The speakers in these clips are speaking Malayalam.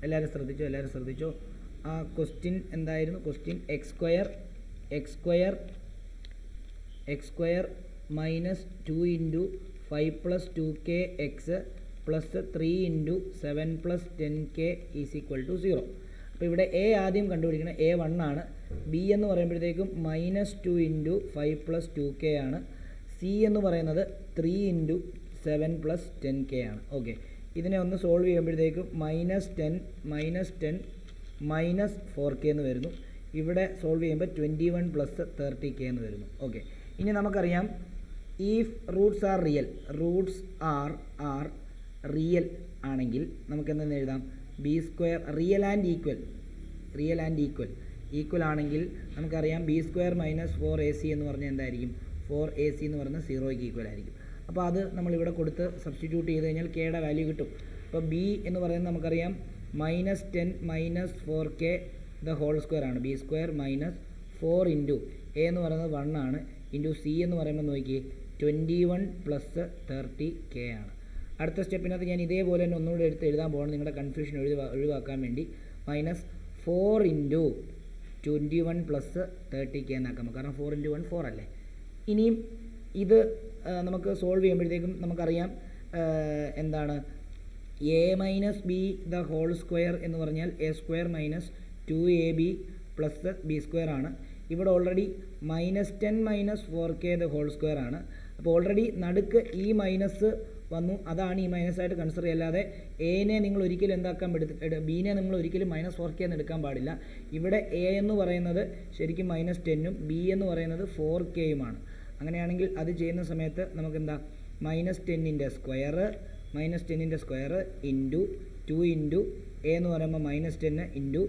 എല്ലാവരും ശ്രദ്ധിച്ചോ. ആ ക്വസ്റ്റ്യൻ എന്തായിരുന്നു? Question x square minus 2 into 5 plus 2k x plus 3 into 7 plus 10k is equal to 0. അപ്പോൾ ഇവിടെ എ ആദ്യം കണ്ടുപിടിക്കണം. എ 1 ആണ്. ബി എന്ന് പറയുമ്പോഴത്തേക്കും -2 ഇൻറ്റു 5 പ്ലസ് 2k ആണ്. സി എന്ന് പറയുന്നത് 3 ഇൻറ്റു 7 പ്ലസ് 10k ആണ്. ഓക്കെ, ഇതിനെ ഒന്ന് സോൾവ് ചെയ്യുമ്പോഴത്തേക്കും -10 മൈനസ് 4k എന്ന് വരുന്നു. ഇവിടെ സോൾവ് ചെയ്യുമ്പോൾ 21 പ്ലസ് 30k എന്ന് വരുന്നു. ഓക്കെ, ഇനി നമുക്കറിയാം if roots are real ആണെങ്കിൽ നമുക്ക് എന്തെന്ന് എഴുതാം? B square real and equal ആണെങ്കിൽ നമുക്കറിയാം ബി സ്ക്വയർ മൈനസ് 4ac എന്ന് പറഞ്ഞാൽ എന്തായിരിക്കും? 4ac എന്ന് പറഞ്ഞാൽ 0ക്ക് ഈക്വൽ ആയിരിക്കും. അപ്പോൾ അത് നമ്മളിവിടെ കൊടുത്ത് സബ്സ്റ്റിറ്റ്യൂട്ട് ചെയ്ത് കഴിഞ്ഞാൽ കെയുടെ വാല്യൂ കിട്ടും. അപ്പോൾ ബി എന്ന് പറയുന്നത് നമുക്കറിയാം -10 minus 4k the whole square ആണ്. B square minus 4 into A എന്ന് പറയുന്നത് 1 ആണ്, ഇൻറ്റു സി എന്ന് പറയുമ്പോൾ നോക്കിയേ 21 പ്ലസ് 30k ആണ്. അടുത്ത സ്റ്റെപ്പിനകത്ത് ഞാൻ ഇതേപോലെ തന്നെ ഒന്നുകൂടെ എടുത്ത് എഴുതാൻ പോകണം, നിങ്ങളുടെ കൺഫ്യൂഷൻ ഒഴിവാക്കാൻ വേണ്ടി. -4 ഇൻറ്റു 21 പ്ലസ് 30k എന്നാക്കാം, കാരണം 4 ഇൻറ്റു 1 4 അല്ലേ. ഇനിയും ഇത് നമുക്ക് സോൾവ് ചെയ്യുമ്പോഴത്തേക്കും നമുക്കറിയാം എന്താണ്? A minus b the whole square എന്ന് പറഞ്ഞാൽ a square minus 2ab plus b square ആണ്. ഇവിടെ already -10 minus 4k the whole square ആണ്. അപ്പോൾ ഓൾറെഡി നടുക്ക് ഈ മൈനസ് വന്നു, അതാണ് ഈ മൈനസായിട്ട് കൺസിഡർ ചെയ്യാതെ എനെ നിങ്ങൾ ഒരിക്കലും എന്താക്കാൻ ബീനെ നിങ്ങൾ ഒരിക്കലും -4k എന്ന് എടുക്കാൻ പാടില്ല. ഇവിടെ എ എന്ന് പറയുന്നത് ശരിക്കും -10ഉം ബി എന്ന് പറയുന്നത് 4kയുമാണ്. അങ്ങനെയാണെങ്കിൽ അത് ചെയ്യുന്ന സമയത്ത് നമുക്കെന്താ? -10ൻ്റെ സ്ക്വയർ ഇൻറ്റു 2 ഇൻറ്റു എ എന്ന് പറയുമ്പോൾ -10 ഇൻറ്റു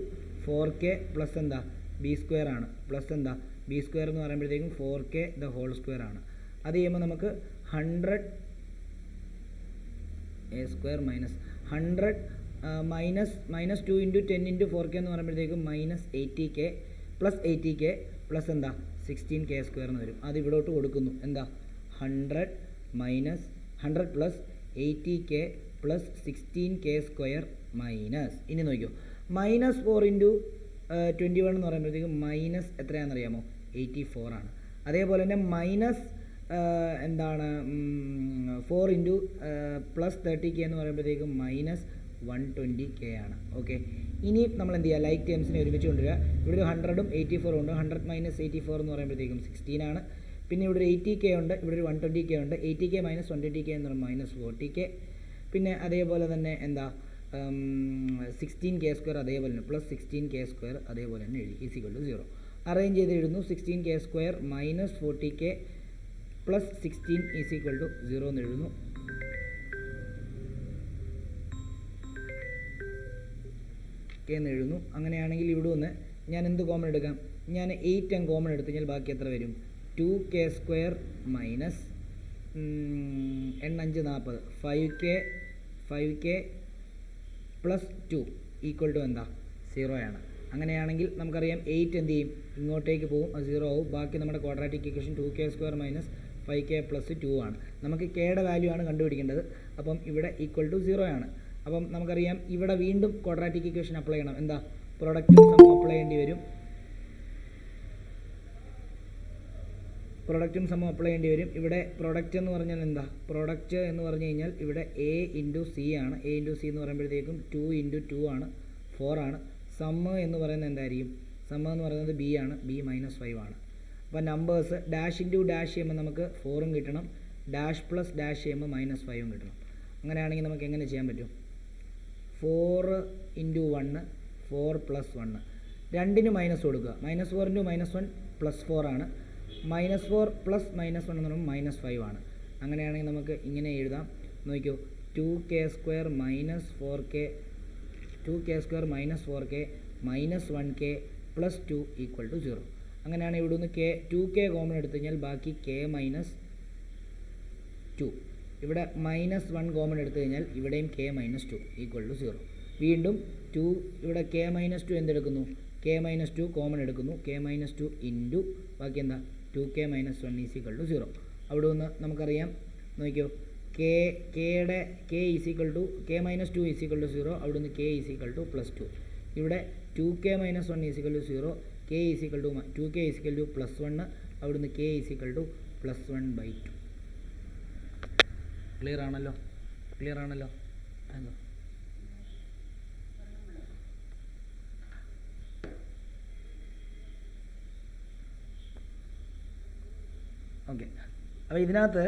4k പ്ലസ് എന്താ? ബി സ്ക്വയർ ആണ്. പ്ലസ് എന്താ? ബി സ്ക്വയർ എന്ന് പറയുമ്പോഴത്തേക്കും 4k ദ ഹോൾ സ്ക്വയർ ആണ്. അത് ചെയ്യുമ്പോൾ നമുക്ക് 100 A square -100 minus 2 into 10 into 4k എന്ന് പറയുമ്പോഴത്തേക്കും -80k പ്ലസ് 80k പ്ലസ് എന്താ? 16k സ്ക്വയർ എന്ന് വരും. അത് ഇവിടോട്ട് കൊടുക്കുന്നു. എന്താ? 100 plus 80k plus 16k square minus, ഇനി നോക്കിയോ, -4 ഇൻറ്റു 21 എന്ന് പറയുമ്പോഴത്തേക്കും മൈനസ് എത്രയാണെന്നറിയാമോ? 84 ആണ്. അതേപോലെ തന്നെ മൈനസ് എന്താണ് 4 ഇൻറ്റു പ്ലസ് 30k എന്ന് പറയുമ്പോഴത്തേക്കും -120k ആണ്. ഓക്കെ, ഇനി നമ്മൾ എന്ത് ചെയ്യുക? ലൈക്ക് ടേംസിനെ ഒരുമിച്ച് കൊണ്ടുവരിക. ഇവിടെ ഒരു 100ഉം 84 ഉണ്ട്. 100 മൈനസ് 84 എന്ന് പറയുമ്പോഴത്തേക്കും 16 ആണ്. പിന്നെ ഇവിടെ ഒരു 80k ഉണ്ട്, ഇവിടെ ഒരു 120k ഉണ്ട്. 80k മൈനസ് 120k എന്ന് പറയുമ്പോൾ -40k. പിന്നെ അതേപോലെ തന്നെ എന്താ 16k സ്ക്വയർ അതേപോലെ തന്നെ പ്ലസ് 16k സ്ക്വയർ അതേപോലെ തന്നെ എഴുതി ഈക്വൽ ടു 0. അറേഞ്ച് ചെയ്ത് എഴുതുന്നു. 16k square minus 40k plus 16 equal to 0 എന്ന് എഴുതുന്നു. എന്ന് എഴുതുന്നു. അങ്ങനെയാണെങ്കിൽ ഇവിടെ നിന്ന് ഞാൻ എന്ത് കോമൺ എടുക്കാം? ഞാൻ 8 അങ്ങ് കോമൺ എടുത്തു കഴിഞ്ഞാൽ ബാക്കി എത്ര വരും? 2k square minus 8 5 40 5k plus 2 equal to എന്താ? 0 ആണ്. അങ്ങനെയാണെങ്കിൽ നമുക്കറിയാം 8 എന്ത് ചെയ്യും? ഇങ്ങോട്ടേക്ക് പോകും, അത് 0 ആവും. ബാക്കി നമ്മുടെ quadratic equation 2k square minus 5k plus 2 ആണ്. നമുക്ക് കെയുടെ വാല്യൂ ആണ് കണ്ടുപിടിക്കേണ്ടത്. അപ്പം ഇവിടെ ഈക്വൽ ടു 0 ആണ്. അപ്പം നമുക്കറിയാം ഇവിടെ വീണ്ടും ക്വാഡ്രാറ്റിക് ഇക്വേഷൻ അപ്ലൈ ചെയ്യണം. എന്താ? പ്രൊഡക്റ്റും സമം അപ്ലൈ ചെയ്യേണ്ടി വരും. ഇവിടെ പ്രൊഡക്റ്റ് എന്ന് പറഞ്ഞാൽ എന്താ? പ്രൊഡക്റ്റ് എന്ന് പറഞ്ഞു കഴിഞ്ഞാൽ ഇവിടെ എ ഇൻറ്റു സി ആണ്. എ ഇൻറ്റു സി എന്ന് പറയുമ്പോഴത്തേക്കും 2 ഇൻറ്റു 2 ആണ്, 4 ആണ്. സമ്മ് എന്ന് പറയുന്നത് എന്തായിരിക്കും? സമ്മ് എന്ന് പറയുന്നത് ബി ആണ്, ബി -5 ആണ്. അപ്പോൾ നമ്പേഴ്സ് ഡാഷ് ഇൻറ്റു ഡാഷ് ചെയ്യുമ്പോൾ നമുക്ക് 4ഉം കിട്ടണം, ഡാഷ് പ്ലസ് ഡാഷ് ചെയ്യുമ്പോൾ -5ഉം കിട്ടണം. അങ്ങനെയാണെങ്കിൽ നമുക്ക് എങ്ങനെ ചെയ്യാൻ പറ്റും? 4 ഇൻറ്റു 1 4 പ്ലസ് 1, രണ്ടിന് മൈനസ് കൊടുക്കുക. -4 ഇൻറ്റു -1 പ്ലസ് 4 ആണ്. -4 പ്ലസ് -1 എന്ന് പറയുമ്പോൾ -5 ആണ്. അങ്ങനെയാണെങ്കിൽ നമുക്ക് ഇങ്ങനെ എഴുതാം. നോക്കിയോ, 2k square minus 4k minus 1k plus 2 equal to 0. അങ്ങനെയാണ് ഇവിടെ നിന്ന് 2k കോമൺ എടുത്തു കഴിഞ്ഞാൽ ബാക്കി k മൈനസ് 2. ഇവിടെ -1 കോമൺ എടുത്തു കഴിഞ്ഞാൽ ഇവിടെയും k മൈനസ് 2 ഈക്വൽ ടു 0. വീണ്ടും 2 ഇവിടെ k minus 2 എന്തെടുക്കുന്നു? k minus 2 common എടുക്കുന്നു. k മൈനസ് 2 ഇൻറ്റു ബാക്കി എന്താ? 2k minus 1 equal to 0. അവിടെ നിന്ന് നമുക്കറിയാം, നോക്കിയോ, കെയുടെ k is equal to k minus 2 is equal to 0, അവിടുന്ന് കെ ഈസ് ഈക്വൽ ടു +2. ഇവിടെ 2k minus 1 is equal to 0, k is equal to 2k is equal to +1, അവിടുന്ന് k is equal to +1/2. Clear ആണല്ലോ? ഓക്കെ. അപ്പോൾ ഇതിനകത്ത്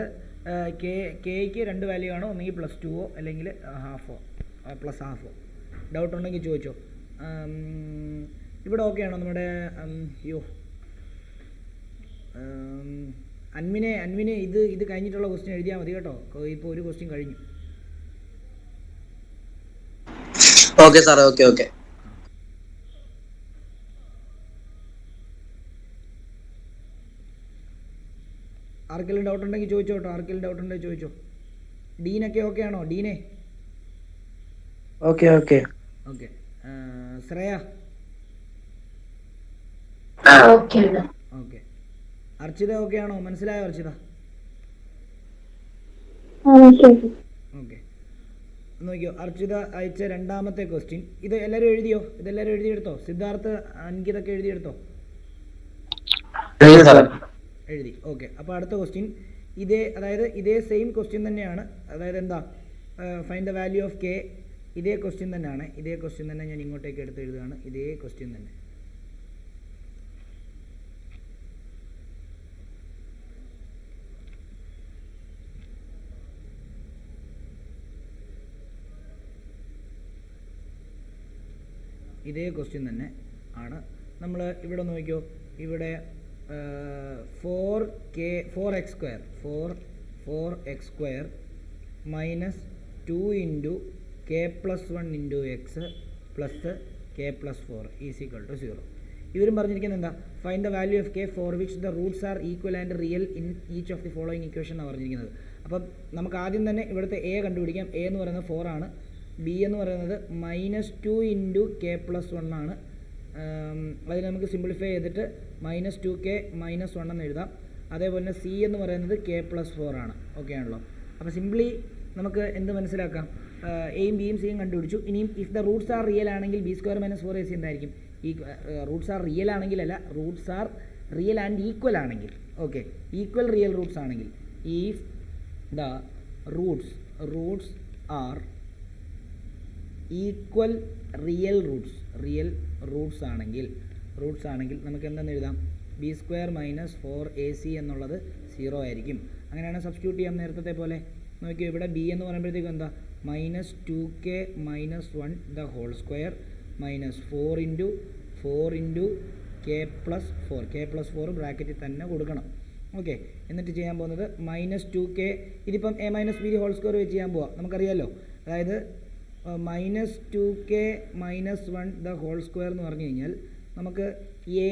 കെയ്ക്ക് 2 വാല്യൂ ആണോ, ഒന്നെങ്കിൽ +2 അല്ലെങ്കിൽ ഹാഫോ +1/2. ഡൗട്ട് ഉണ്ടെങ്കിൽ ചോദിച്ചോ. ഇവിടെ ഓക്കെ ആണോ നമ്മുടെ? അൻവിനെ ഇത് കഴിഞ്ഞിട്ടുള്ള ക്വസ്റ്റ്യൻ എഴുതിയാൽ മതി കേട്ടോ. ഇപ്പോൾ ഒരു ക്വസ്റ്റ്യൻ കഴിഞ്ഞു. ഓക്കെ സാറേ, ഓക്കെ. ആർക്കെങ്കിലും ഡൗട്ട് ഉണ്ടെങ്കിൽ ചോദിച്ചോ കേട്ടോ. ആർക്കെങ്കിലും ഡൗട്ട് ഉണ്ടെങ്കിൽ ചോദിച്ചോ. ഡീനൊക്കെ ഓക്കെ ആണോ? ഡീനെ okay. Shreya okay. Archita okay ആണോ? മനസ്സിലായോ അർച്ചിത? ഓക്കെ. നോക്കിയോ, അർച്ചിത അയച്ച രണ്ടാമത്തെ ക്വസ്റ്റ്യൻ. ഇത് എല്ലാവരും എഴുതിയോ? ഇതെല്ലാവരും എഴുതിയെടുത്തോ? സിദ്ധാർത്ഥ്, അൻകിതൊക്കെ എഴുതിയെടുത്തോ? എഴുതി. ഓക്കെ. അപ്പോൾ അടുത്ത ക്വസ്റ്റ്യൻ ഇതേ സെയിം ക്വസ്റ്റ്യൻ തന്നെയാണ്. അതായത് എന്താ, find the value of K. ഇതേ ക്വസ്റ്റ്യൻ തന്നെയാണ്. ഇതേ ക്വസ്റ്റ്യൻ തന്നെ ഞാൻ ഇങ്ങോട്ടേക്ക് എടുത്ത് എഴുതുകയാണ്. ഇതേ ക്വസ്റ്റ്യൻ തന്നെ. ഇതേ ക്വസ്റ്റ്യൻ തന്നെ ആണ്. നമ്മൾ ഇവിടെ നോക്കിയോ, ഇവിടെ 4x² minus 2 into k + 1 into x plus k + 4 is equal to 0. ഇവരും പറഞ്ഞിരിക്കുന്നത് എന്താ, find the value of k for which the roots are equal and real in each of the following equation എന്നാണ് പറഞ്ഞിരിക്കുന്നത്. അപ്പം നമുക്ക് ആദ്യം തന്നെ ഇവിടുത്തെ എ കണ്ടുപിടിക്കാം. എ എന്ന് പറയുന്നത് 4 ആണ്. ബി എന്ന് പറയുന്നത് -2 ഇൻറ്റു k + 1 ആണ്. അതിന് നമുക്ക് സിംപ്ലിഫൈ ചെയ്തിട്ട് -2k - 1 എന്ന് എഴുതാം. അതേപോലെ തന്നെ സി എന്ന് പറയുന്നത് k + 4 ആണ്. ഓക്കെ ആണല്ലോ? അപ്പോൾ സിംപ്ലി നമുക്ക് എന്ത് മനസ്സിലാക്കാം, എയും ബിയും സിയും കണ്ടുപിടിച്ചു. ഇനിയും if the roots are real ആണെങ്കിൽ b² - 4ac എന്തായിരിക്കും? ഈ റൂട്ട്സ് ആർ റിയൽ ആണെങ്കിലല്ല, roots are real and equal ആണെങ്കിൽ, ഓക്കെ, ഈക്വൽ റിയൽ റൂട്ട്സ് ആണെങ്കിൽ, if the roots are equal real roots ആണെങ്കിൽ നമുക്ക് എന്തെന്ന് എഴുതാം? b² - 4ac എന്നുള്ളത് 0 ആയിരിക്കും. അങ്ങനെയാണ് സബ്സ്റ്റിറ്റ്യൂട്ട് ചെയ്യാം നേരത്തെ പോലെ. നോക്കിയോ, ഇവിടെ b എന്ന് പറയുമ്പോഴത്തേക്കും എന്താ, -2k - 1 the whole square minus 4 into k + 4 ബ്രാക്കറ്റിൽ തന്നെ കൊടുക്കണം. ഓക്കെ. എന്നിട്ട് ചെയ്യാൻ പോകുന്നത് -2k, ഇതിപ്പം a - b ഹോൾ സ്ക്വയർ വെച്ച് ചെയ്യാൻ പോവാം. നമുക്കറിയാമല്ലോ, അതായത് -2k - 1 ദ ഹോൾ സ്ക്വയർ എന്ന് പറഞ്ഞു കഴിഞ്ഞാൽ നമുക്ക് a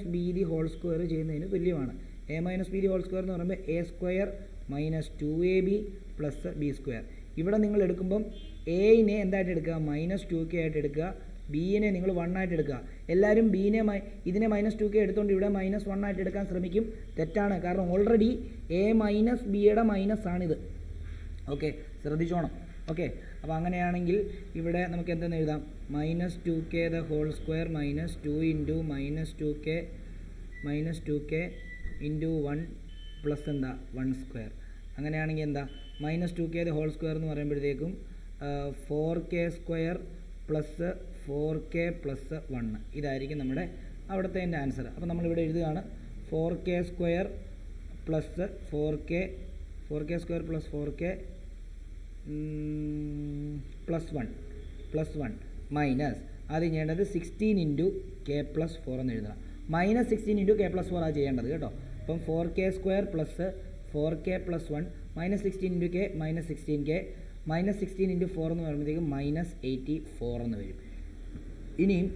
- b the whole square ചെയ്യുന്നതിന് തുല്യമാണ്. a - b the whole square എന്ന് പറയുമ്പോൾ a² - 2ab + b². ഇവിടെ നിങ്ങൾ എടുക്കുമ്പം എനെ എന്തായിട്ട് എടുക്കുക? -2k ആയിട്ട് എടുക്കുക. ബിനെ നിങ്ങൾ 1 ആയിട്ട് എടുക്കുക. എല്ലാവരും ബിനെ ഇതിനെ -2k എടുത്തുകൊണ്ട് ഇവിടെ -1 ആയിട്ട് എടുക്കാൻ ശ്രമിക്കും. തെറ്റാണ്. കാരണം ഓൾറെഡി a - ബിയുടെ മൈനസ് ആണിത്. ഓക്കെ, ശ്രദ്ധിച്ചോണം. ഓക്കെ. അപ്പോൾ അങ്ങനെയാണെങ്കിൽ ഇവിടെ നമുക്ക് എന്തെന്ന് എഴുതാം? -2k the whole square minus 2 into -2k into 1 plus എന്താ 1². അങ്ങനെയാണെങ്കിൽ എന്താ, -2k ദ ഹോൾ സ്ക്വയർ എന്ന് പറയുമ്പോഴത്തേക്കും 4k² പ്ലസ് 4k പ്ലസ് 1 ഇതായിരിക്കും നമ്മുടെ അവിടുത്തെ എൻ്റെ ആൻസർ. അപ്പോൾ നമ്മളിവിടെ എഴുതുകയാണ് 4k² plus 4k plus 4k plus 1 minus ആദ്യം ചെയ്യേണ്ടത് 16 ഇൻറ്റു k + 4 എന്ന് എഴുതണം. -16 ഇൻറ്റു k + 4 ആണ് ചെയ്യേണ്ടത് കേട്ടോ. അപ്പം 4k² plus 4k plus 1 -16 into k -16k -16 into 4 എന്ന് പറയുമ്പോഴത്തേക്കും -84 എന്ന് വരും. ഇനിയും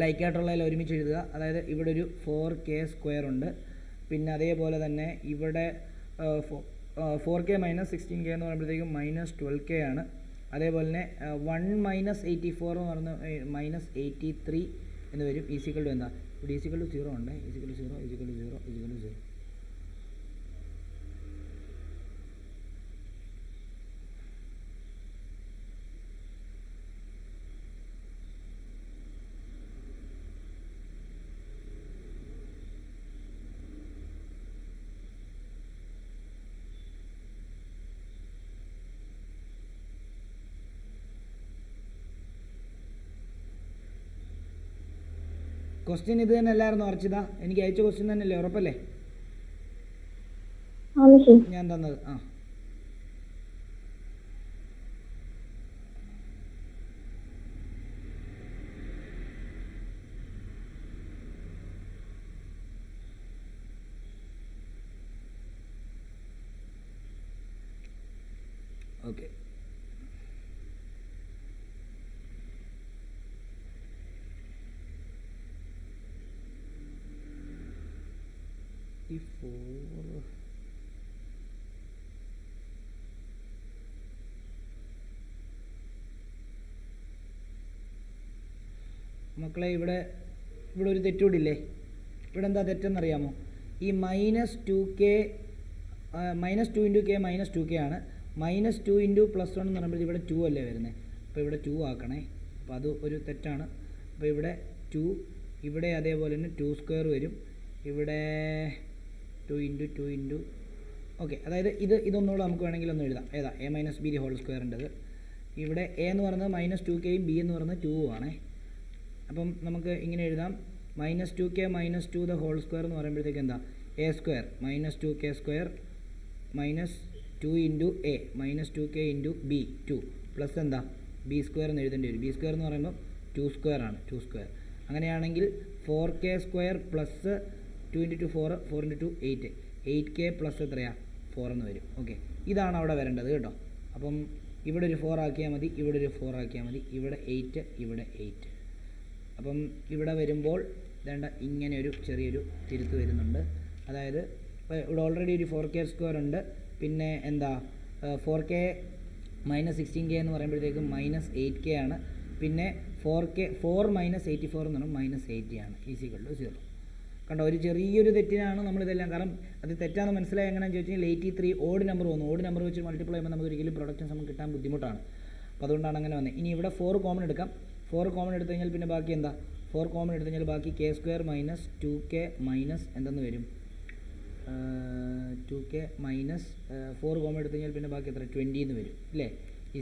ലൈക്കായിട്ടുള്ളതിൽ ഒരുമിച്ച് എഴുതുക. അതായത് ഇവിടെ ഒരു 4k² ഉണ്ട്. പിന്നെ അതേപോലെ തന്നെ ഇവിടെ 4k - 16k എന്ന് പറയുമ്പോഴത്തേക്കും -12k ആണ്. അതേപോലെ തന്നെ 1 - 84 എന്ന് പറഞ്ഞ -83 എന്ന് വരും. ഈസിക്കൽ ടു എന്താ, ഇവിടെ ഈസിക്കൽ ടു 0 ഉണ്ട്. Is equal to 0. ക്വസ്റ്റ്യൻ ഇത് തന്നെ അല്ലായിരുന്നു അർച്ചിത? എനിക്ക് അയച്ച ക്വസ്റ്റ്യൻ തന്നെയല്ലേ? ഉറപ്പല്ലേ ഞാൻ തന്നത്? ആ ഓക്കെ. മക്കളെ ഇവിടെ ഒരു തെറ്റുകൂടില്ലേ? ഇവിടെ എന്താ തെറ്റെന്നറിയാമോ? ഈ -2k -2 × k -2k ആണ്. -2 × +1 എന്ന് പറയുമ്പോൾ ഇവിടെ 2 അല്ലേ വരുന്നത്? അപ്പോൾ ഇവിടെ 2 ആക്കണേ. അപ്പോൾ അത് ഒരു തെറ്റാണ്. അപ്പോൾ ഇവിടെ 2, ഇവിടെ അതേപോലെ തന്നെ 2² വരും. ഇവിടെ 2 × 2 ഓക്കെ. അതായത് ഇതൊന്നുകൂടെ നമുക്ക് വേണമെങ്കിൽ ഒന്ന് എഴുതാം. ഏതാ? a - b ² ഇവിടെ a എന്ന് പറയുന്നത് -2k യും b എന്ന് പറയുന്നത് 2 ആണേ. അപ്പം നമുക്ക് ഇങ്ങനെ എഴുതാം, -2k - 2² എന്ന് പറയുമ്പോഴത്തേക്ക് എന്താ? a² -2k² -2 × a -2k × b 2 plus എന്താ? b² എന്ന് എഴുതേണ്ടി വരും. b² എന്ന് പറയുമ്പോൾ 2² ആണ്. 2². അങ്ങനെയാണെങ്കിൽ 4k² പ്ലസ് 2 × 2 4, 4 × 2 8, 8k പ്ലസ് എത്രയാണ്? 4 എന്ന് വരും. ഓക്കെ, ഇതാണ് അവിടെ വരേണ്ടത് കേട്ടോ. അപ്പം ഇവിടെ ഒരു 4 ആക്കിയാൽ മതി, ഇവിടെ ഒരു 4 ആക്കിയാൽ മതി, ഇവിടെ 8, ഇവിടെ 8. അപ്പം ഇവിടെ വരുമ്പോൾ വേണ്ട ഇങ്ങനെ ഒരു ചെറിയൊരു തിരുത്ത് വരുന്നുണ്ട്. അതായത് ഇവിടെ ഓൾറെഡി ഒരു 4k² ഉണ്ട്. പിന്നെ എന്താ 4k -16k എന്ന് പറയുമ്പോഴത്തേക്കും -8k ആണ്. പിന്നെ 4 - 84 എന്ന് പറഞ്ഞാൽ -80 ആണ്. = 0. കണ്ടോ, ഒരു ചെറിയൊരു തെറ്റിനാണ് നമ്മളിതെല്ലാം. കാരണം അത് തെറ്റാന്ന് മനസ്സിലായി എങ്ങനെയാണെന്ന് ചോദിച്ചാൽ 83 ഓഡ് നമ്പർ വന്നു. ഓഡ് നമ്പർ വെച്ച് മൾട്ടിപ്ലൈ ചെയ്യുമ്പോൾ നമുക്ക് ഒരിക്കലും പ്രൊഡക്ഷൻ നമുക്ക് കിട്ടാൻ ബുദ്ധിമുട്ടാണ്. അപ്പോൾ അതുകൊണ്ടാണ് അങ്ങനെ വന്നത്. ഇനി ഇവിടെ 4 കോമൺ എടുക്കാം. 4 കോമൺ എടുത്തു കഴിഞ്ഞാൽ പിന്നെ ബാക്കി എന്താ? 4 കോമൺ എടുത്തു കഴിഞ്ഞാൽ ബാക്കി k² - 2k എന്തെന്ന് വരും? 2k - 4 കോമൺ എടുത്തു കഴിഞ്ഞാൽ പിന്നെ ബാക്കി എത്ര? 20 എന്ന് വരും ഇല്ലേ? =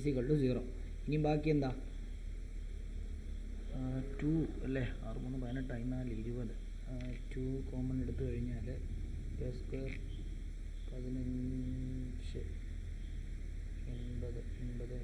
0. ഇനി ബാക്കി എന്താ? 2 അല്ലേ? 6 3 18 14 20. 2 കോമൺ എടുത്തു കഴിഞ്ഞാൽ k² 15 80 80 × 4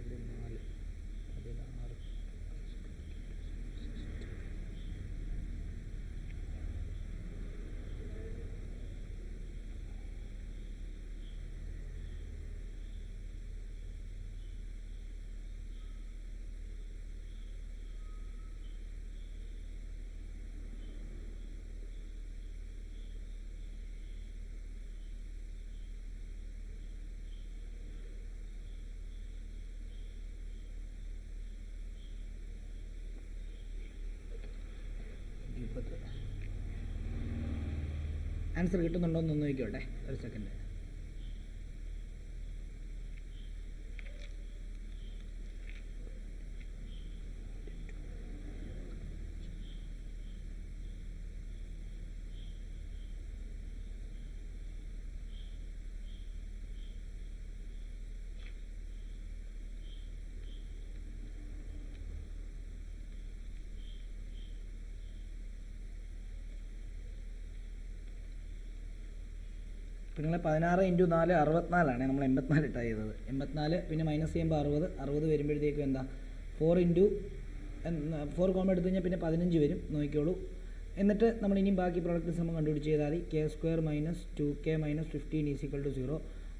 16. ആൻസർ കിട്ടുന്നുണ്ടോ എന്ന് നോക്കിക്കോട്ടെ, ഒരു സെക്കൻഡ്. നിങ്ങൾ 16 × 4 64 ആണ്. നമ്മൾ 84 ഇട്ടാണ് ചെയ്തത്. 84 പിന്നെ മൈനസ് ചെയ്യുമ്പോൾ 60, 60 വരുമ്പോഴത്തേക്കും എന്താ? 4 കോമൺ എടുത്തു കഴിഞ്ഞാൽ പിന്നെ 15 വരും. നോക്കിക്കോളൂ. എന്നിട്ട് നമ്മൾ ഇനിയും ബാക്കി പ്രോഡക്റ്റ് സമം കണ്ടുപിടിച്ച് ചെയ്താൽ മതി. k² - 2k - 15 = 0.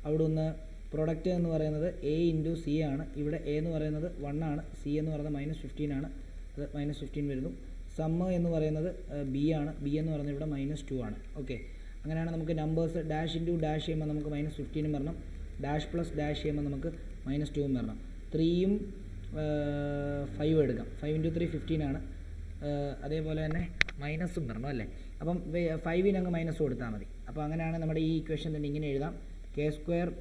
അവിടെ നിന്ന് പ്രോഡക്റ്റ് എന്ന് പറയുന്നത് a × c ആണ്. ഇവിടെ a എന്ന് പറയുന്നത് 1 ആണ്, c എന്ന് പറയുന്നത് -15 ആണ്, അത് -15 വരുന്നു. സമ്മ് എന്ന് പറയുന്നത് b ആണ്, b എന്ന് പറയുന്നത് ഇവിടെ -2 ആണ്. ഓക്കെ, അങ്ങനെയാണ് നമുക്ക് നമ്പേഴ്സ് ഡാഷ് ഇൻറ്റു ഡാഷ് ചെയ്യുമ്പോൾ നമുക്ക് -15 വരണം, ഡാഷ് പ്ലസ് ഡാഷ് ചെയ്യുമ്പോൾ നമുക്ക് -2 വരണം. 3യും 5 എടുക്കാം. 5 × 3 15 ആണ്. അതേപോലെ തന്നെ മൈനസും വരണം അല്ലേ? അപ്പം 5ന് അങ്ങ് മൈനസ് കൊടുത്താൽ മതി. അപ്പോൾ അങ്ങനെയാണ് നമ്മുടെ ഈ ഇക്വേഷൻ തന്നെ ഇങ്ങനെ എഴുതാം. k²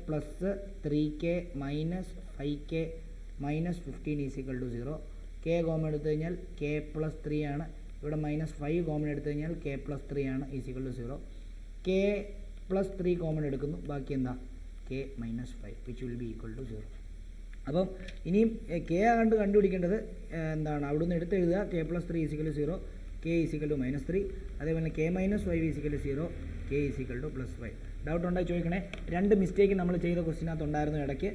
+ 3k - 5k - 15 = 0. k common എടുത്തു കഴിഞ്ഞാൽ k + 3 ആണ്. ഇവിടെ -5 കോമൺ എടുത്തു കഴിഞ്ഞാൽ k + 3 ആണ്, = 0. k + 3 കോമൺ എടുക്കുന്നു, ബാക്കി എന്താ? k - 5 which will be equal to 0. അപ്പം ഇനിയും k കണ്ടുപിടിക്കേണ്ടത് എന്താണ്? അവിടെ നിന്ന് എടുത്ത് എഴുതുക. k + 3 = 0, കെ ഈസിക്കൽ ടു -3, അതേപോലെ k -5 is equal to 0, k is equal to +5. Doubt ഉണ്ടെങ്കിൽ ചോദിക്കണേ. 2 മിസ്റ്റേക്ക് നമ്മൾ ചെയ്ത ക്വസ്റ്റിനകത്ത് ഉണ്ടായിരുന്നു ഇടയ്ക്ക്.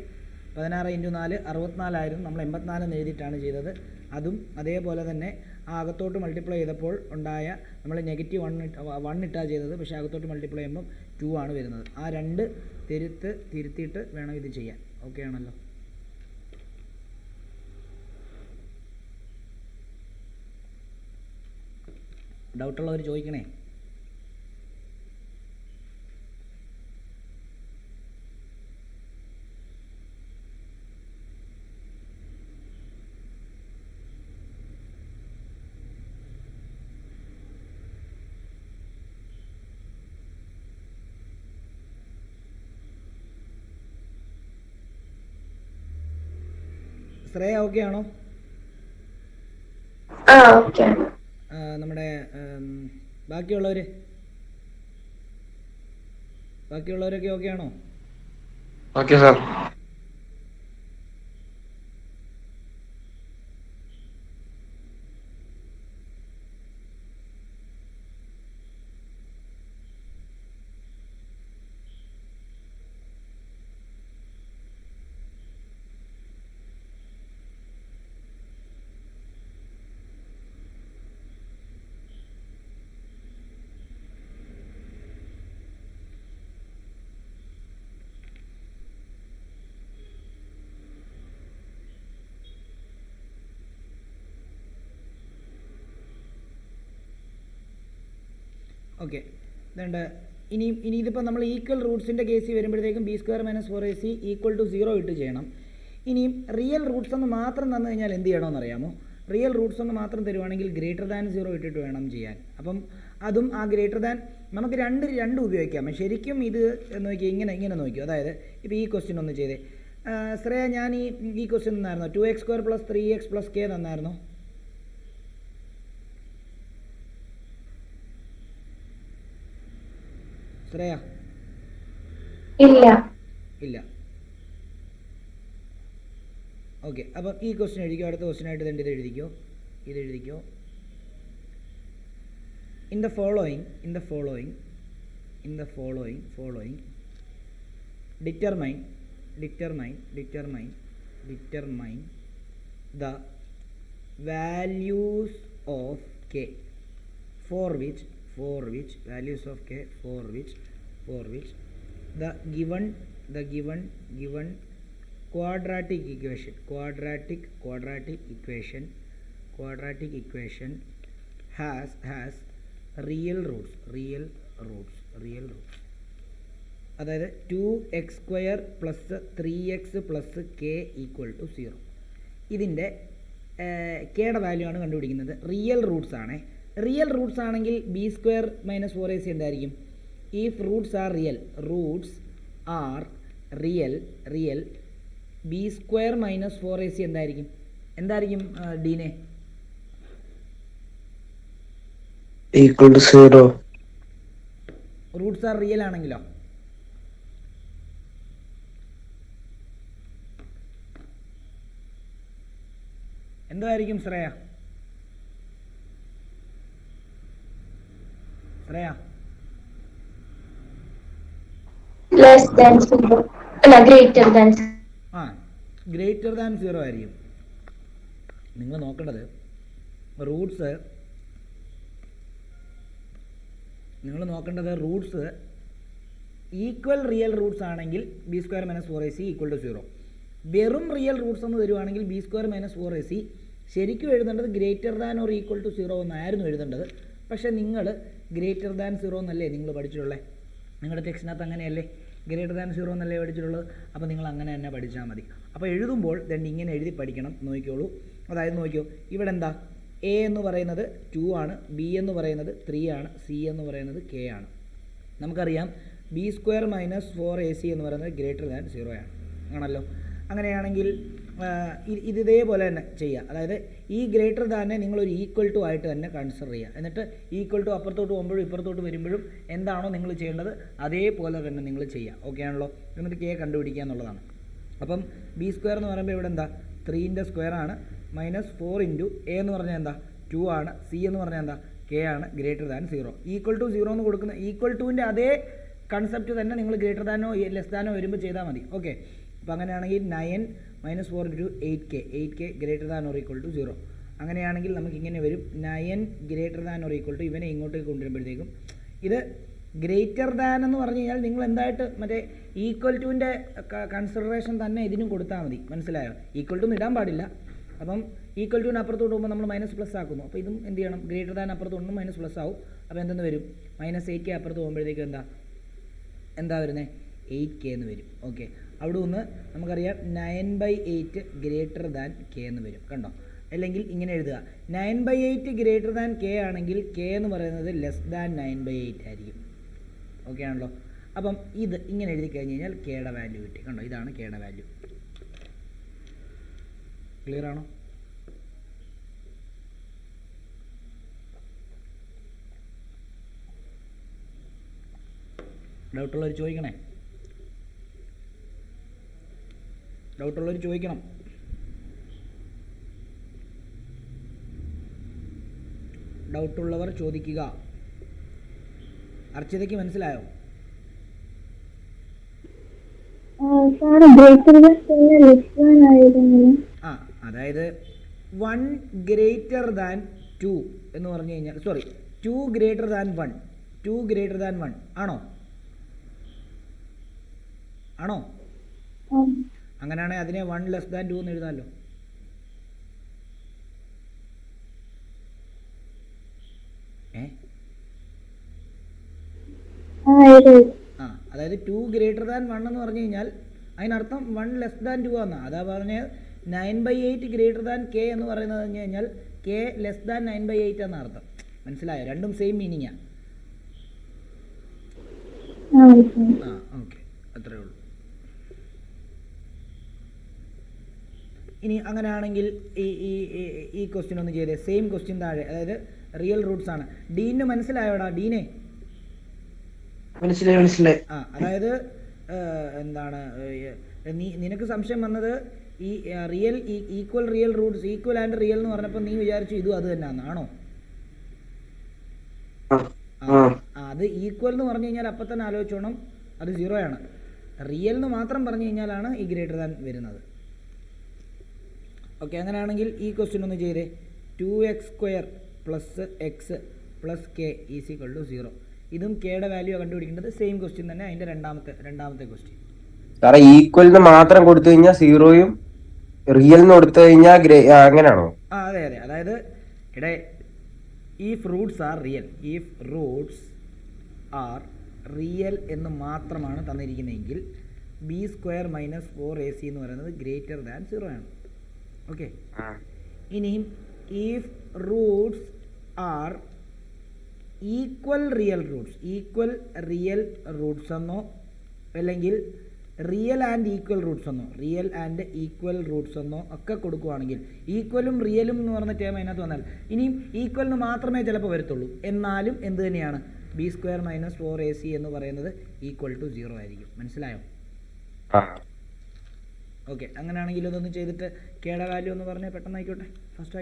16 × 4 64 ആയിരുന്നു, നമ്മൾ 84 എന്ന് എഴുതിയിട്ടാണ് ചെയ്തത്. അതും അതേപോലെ തന്നെ ആ അകത്തോട്ട് മൾട്ടിപ്ലൈ ചെയ്തപ്പോൾ ഉണ്ടായ നമ്മൾ -1 ഇട്ടാണ് ചെയ്തത്, പക്ഷേ അകത്തോട്ട് മൾട്ടിപ്ലൈ ചെയ്യുമ്പം 2 ആണ് വരുന്നത്. ആ 2 തിരുത്തിയിട്ട് വേണം ഇത് ചെയ്യാൻ. ഓക്കെ ആണല്ലോ? ഡൗട്ടുള്ളവർ ചോദിക്കണേ. ശ്രേയ ഓക്കെ ആണോ? നമ്മുടെ ബാക്കിയുള്ളവരൊക്കെ ഓക്കെ ആണോ? Okay sir. ഓക്കെ. ഇതുണ്ട്. ഇനി ഇതിപ്പോൾ നമ്മൾ ഈക്വൽ റൂട്ട്സിൻ്റെ കേസിൽ വരുമ്പോഴത്തേക്കും b² - 4ac = 0 ഇട്ട് ചെയ്യണം. ഇനിയും റിയൽ റൂട്ട്സ് ഒന്ന് മാത്രം തന്നു കഴിഞ്ഞാൽ എന്ത് ചെയ്യണമെന്ന് അറിയാമോ? റിയൽ റൂട്ട്സ് ഒന്ന് മാത്രം തരുവാണെങ്കിൽ >0 ഇട്ടിട്ട് വേണം ചെയ്യാൻ. അപ്പം അതും ആ നമുക്ക് രണ്ട് ഉപയോഗിക്കാം. ശരിക്കും ഇത് നോക്കി ഇങ്ങനെ നോക്കിയോ. അതായത് ഇപ്പോൾ ഈ ക്വസ്റ്റ്യൻ ഒന്ന് ചെയ്തേ. ശ്രേയ, ഞാൻ ഈ ക്വസ്റ്റ്യൻ തന്നായിരുന്നോ? 2x² + 3x + k തന്നായിരുന്നോ? ശ്രേയ? ഇല്ല. ഓക്കെ. അപ്പം ഈ ക്വസ്റ്റ്യൻ എഴുതിക്കോ. അടുത്ത ക്വസ്റ്റ്യനായിട്ട് ഇത് എഴുതിക്കോ. In the following determine the values of k for which the given quadratic equation has real roots. അതായത് 2x² + 3x + k = 0. ഇതിൻ്റെ കെയുടെ വാല്യൂ ആണ് കണ്ടുപിടിക്കുന്നത്. റിയൽ റൂട്ട്സ് ആണ്. റിയൽ റൂട്ട്സ് ആണെങ്കിൽ b² - 4ac എന്തായിരിക്കും? If Roots are real b² - 4ac എന്തായിരിക്കും ഡീനെ? =0. റൂട്ട്സ് ആർ റിയൽ ആണെങ്കിലോ? എന്തായിരിക്കും ശ്രേയ? ഗ്രേറ്റർ ദാൻ 0 ആയിരിക്കും. നിങ്ങൾ നോക്കേണ്ടത് റൂട്ട്സ് ഈക്വൽ റിയൽ റൂട്ട്സ് ആണെങ്കിൽ b² - 4ac = 0. വെറും റിയൽ റൂട്ട്സ് എന്ന് തരുവാണെങ്കിൽ b² - 4ac ശരിക്കും എഴുതേണ്ടത് >= 0 എന്നായിരുന്നു എഴുതേണ്ടത്. പക്ഷേ നിങ്ങൾ >0 എന്നല്ലേ നിങ്ങൾ പഠിച്ചിട്ടുള്ളത്? നിങ്ങളുടെ ടെക്സ്റ്റിനകത്ത് അങ്ങനെയല്ലേ >0 എന്നല്ലേ പഠിച്ചിട്ടുള്ളത്? അപ്പോൾ നിങ്ങൾ അങ്ങനെ തന്നെ പഠിച്ചാൽ മതി. അപ്പോൾ എഴുതുമ്പോൾ ഇങ്ങനെ എഴുതി പഠിക്കണം. നോക്കിക്കോളൂ. അതായത് നോക്കിയോ, ഇവിടെ എന്താ? a എന്ന് പറയുന്നത് 2 ആണ്, b എന്ന് പറയുന്നത് 3 ആണ്, c എന്ന് പറയുന്നത് k ആണ്. നമുക്കറിയാം b² - 4ac എന്ന് പറയുന്നത് >0 ആണ് ആണല്ലോ. അങ്ങനെയാണെങ്കിൽ ഇതേപോലെ തന്നെ ചെയ്യുക. അതായത് ഈ ഗ്രേറ്റർ ദാനെ നിങ്ങളൊരു ഈക്വൽ ടു ആയിട്ട് തന്നെ കൺസിഡർ ചെയ്യുക. എന്നിട്ട് ഈക്വൽ ടു അപ്പുറത്തോട്ട് പോകുമ്പോഴും ഇപ്പുറത്തോട്ട് വരുമ്പോഴും എന്താണോ നിങ്ങൾ ചെയ്യേണ്ടത് അതേപോലെ തന്നെ നിങ്ങൾ ചെയ്യുക. ഓക്കെ ആണല്ലോ? എന്നിട്ട് k കണ്ടുപിടിക്കുക എന്നുള്ളതാണ്. അപ്പം b² എന്ന് പറയുമ്പോൾ ഇവിടെ എന്താ? 3 ൻ്റെ സ്ക്വയർ ആണ്, -4 × a എന്ന് പറഞ്ഞാൽ എന്താ? 2 ആണ്, c എന്ന് പറഞ്ഞാൽ എന്താ? കെ ആണ് ഗ്രേറ്റർ ദാൻ 0. ഈക്വൽ ടു 0 എന്ന് കൊടുക്കുന്ന ഈക്വൽ ടുവിൻ്റെ അതേ കൺസെപ്റ്റ് തന്നെ നിങ്ങൾ ഗ്രേറ്റർ ദാനോ ലെസ് ദാനോ വരുമ്പോൾ ചെയ്താൽ മതി. ഓക്കെ, അപ്പോൾ അങ്ങനെയാണെങ്കിൽ 9 - 4 × 8k 8k greater than or equal to 0. അങ്ങനെയാണെങ്കിൽ നമുക്ക് ഇങ്ങനെ വരും 9 greater than or equal to ഇവനെ ഇങ്ങോട്ടേക്ക് കൊണ്ടുവരുമ്പോഴത്തേക്കും ഇത് ഗ്രേറ്റർ ദാൻ എന്ന് പറഞ്ഞു കഴിഞ്ഞാൽ നിങ്ങൾ എന്തായിട്ട് മറ്റേ ഈക്വൽ ടുവിൻ്റെ കൺസിഡറേഷൻ തന്നെ ഇതിനും കൊടുത്താൽ മതി. മനസ്സിലായോ? ഈക്വൽ ടു ഇടാൻ പാടില്ല. അപ്പം ഈക്വൽ ടുവിന് അപ്പുറത്തോട്ട് പോകുമ്പോൾ നമ്മൾ മൈനസ് പ്ലസ് ആക്കുന്നു. അപ്പോൾ ഇതും എന്ത് ചെയ്യണം? ഗ്രേറ്റർ ദാൻ അപ്പുറത്ത് കൊണ്ടും മൈനസ് പ്ലസ് ആവും. അപ്പോൾ എന്തെന്ന് വരും? -8k അപ്പുറത്ത് പോകുമ്പോഴത്തേക്കും എന്താ വരുന്നത്? 8k എന്ന് വരും. ഓക്കെ, അവിടെ നിന്ന് നമുക്കറിയാം 9/8 ഗ്രേറ്റർ ദാൻ k എന്ന് വരും. കണ്ടോ? അല്ലെങ്കിൽ ഇങ്ങനെ എഴുതുക, 9/8 ഗ്രേറ്റർ ദാൻ k ആണെങ്കിൽ k എന്ന് പറയുന്നത് ലെസ് ദാൻ 9/8 ആയിരിക്കും. ഓക്കെ ആണല്ലോ? അപ്പം ഇത് ഇങ്ങനെ എഴുതി കഴിഞ്ഞ് കഴിഞ്ഞാൽ കെയുടെ വാല്യൂ കിട്ടി. കണ്ടോ? ഇതാണ് കെയുടെ വാല്യൂ. ക്ലിയർ ആണോ? ഡൗട്ടുള്ളവർ ചോദിക്കണേ, ഡൗട്ടുള്ളവർ ചോദിക്കണം. ഡൗട്ടുള്ളവർ ചോദിക്കുക. അർച്ചിതയ്ക്ക് മനസ്സിലായോ? ആ, അതായത് 1 ഗ്രേറ്റർ ദാൻ 2 എന്ന് പറഞ്ഞു കഴിഞ്ഞാൽ 2 ഗ്രേറ്റർ ദാൻ 1 2 ഗ്രേറ്റർ ദാൻ 1 ആണോ? അങ്ങനെയാണെങ്കിൽ അതിനെ 1 ലെസ് ദാൻ 2 എന്ന് എഴുതാമല്ലോ. അതായത് 2 ഗ്രേറ്റർ ദാൻ 1 എന്ന് പറഞ്ഞു കഴിഞ്ഞാൽ അതിനർത്ഥം 1 ലെസ് ദാൻ 2 ആണ്. അതാ പറഞ്ഞത് 9/8 ഗ്രേറ്റർ ദാൻ k എന്ന് പറയുന്നത് പറഞ്ഞു കഴിഞ്ഞാൽ k ലെസ് ദാൻ 9/8 എന്ന അർത്ഥം. മനസ്സിലായോ? രണ്ടും സെയിം മീനിങ്ങാണ്. ഓക്കെ, അത്രേ ഉള്ളൂ. ഇനി അങ്ങനെയാണെങ്കിൽ ഈ ക്വസ്റ്റ്യൻ ഒന്ന് ചെയ്തേ. സെയിം ക്വസ്റ്റ്യൻ താഴെ, അതായത് റിയൽ റൂട്ട്സ് ആണ്. ഡീന് മനസ്സിലായോടാ? ഡീനെ മനസ്സിലായി. അതായത് എന്താണ് നിനക്ക് സംശയം വന്നത് ഈ real equal real Roots equal and real എന്ന് പറഞ്ഞപ്പോൾ നീ വിചാരിച്ചു ഇതും അത് തന്നെയാണ്, ആണോ? അത് ഈക്വൽ എന്ന് പറഞ്ഞു കഴിഞ്ഞാൽ അപ്പം തന്നെ ആലോചിച്ചോണം അത് 0 ആണ്. റിയൽ എന്ന് മാത്രം പറഞ്ഞു കഴിഞ്ഞാലാണ് ഈ ഗ്രേറ്റർ ദാൻ വരുന്നത്. ഓക്കെ, അങ്ങനെയാണെങ്കിൽ ഈ ക്വസ്റ്റ്യൻ ഒന്ന് ചെയ്തേ. 2x² + x + k = 0. ഇതും കെയുടെ വാല്യൂ കണ്ടുപിടിക്കേണ്ടത് സെയിം ക്വസ്റ്റ്യൻ തന്നെ. അതിന്റെ രണ്ടാമത്തെ ക്വസ്റ്റ്യൻ സാറേ ഈക്വൽ മാത്രം കൊടുത്തു കഴിഞ്ഞാൽ 0യും റിയൽ കൊടുത്തു കഴിഞ്ഞാൽ അങ്ങനെയാണോ? അതെ. അതായത് ഇവിടെ ഇഫ് റൂട്ട്സ് ആർ റിയൽ എന്ന് മാത്രമാണ് തന്നിരിക്കുന്നതെങ്കിൽ b² - 4ac എന്ന് പറയുന്നത് ഗ്രേറ്റർ ദാൻ 0 ആണ്. ഓക്കെ, ഇനിയും if Roots are equal real Roots എന്നോ അല്ലെങ്കിൽ റിയൽ ആൻഡ് ഈക്വൽ റൂട്ട്സ് എന്നോ ഒക്കെ കൊടുക്കുവാണെങ്കിൽ, ഈക്വലും റിയലും എന്ന് പറഞ്ഞ ടേം അതിനകത്ത് വന്നാൽ ഇനിയും ഈക്വലിന് മാത്രമേ ചിലപ്പോൾ വരത്തുള്ളൂ. എന്നാലും എന്ത് തന്നെയാണ്? b² - 4ac എന്ന് പറയുന്നത് = 0 ആയിരിക്കും. മനസ്സിലായോ? ഓക്കെ, അങ്ങനെയാണെങ്കിൽ ഇതൊന്ന് ചെയ്തിട്ട് കെയുടെ വാല്യൂ ഒന്ന് പറഞ്ഞാൽ പെട്ടെന്ന് ആയിക്കോട്ടെ. ഫസ്റ്റ്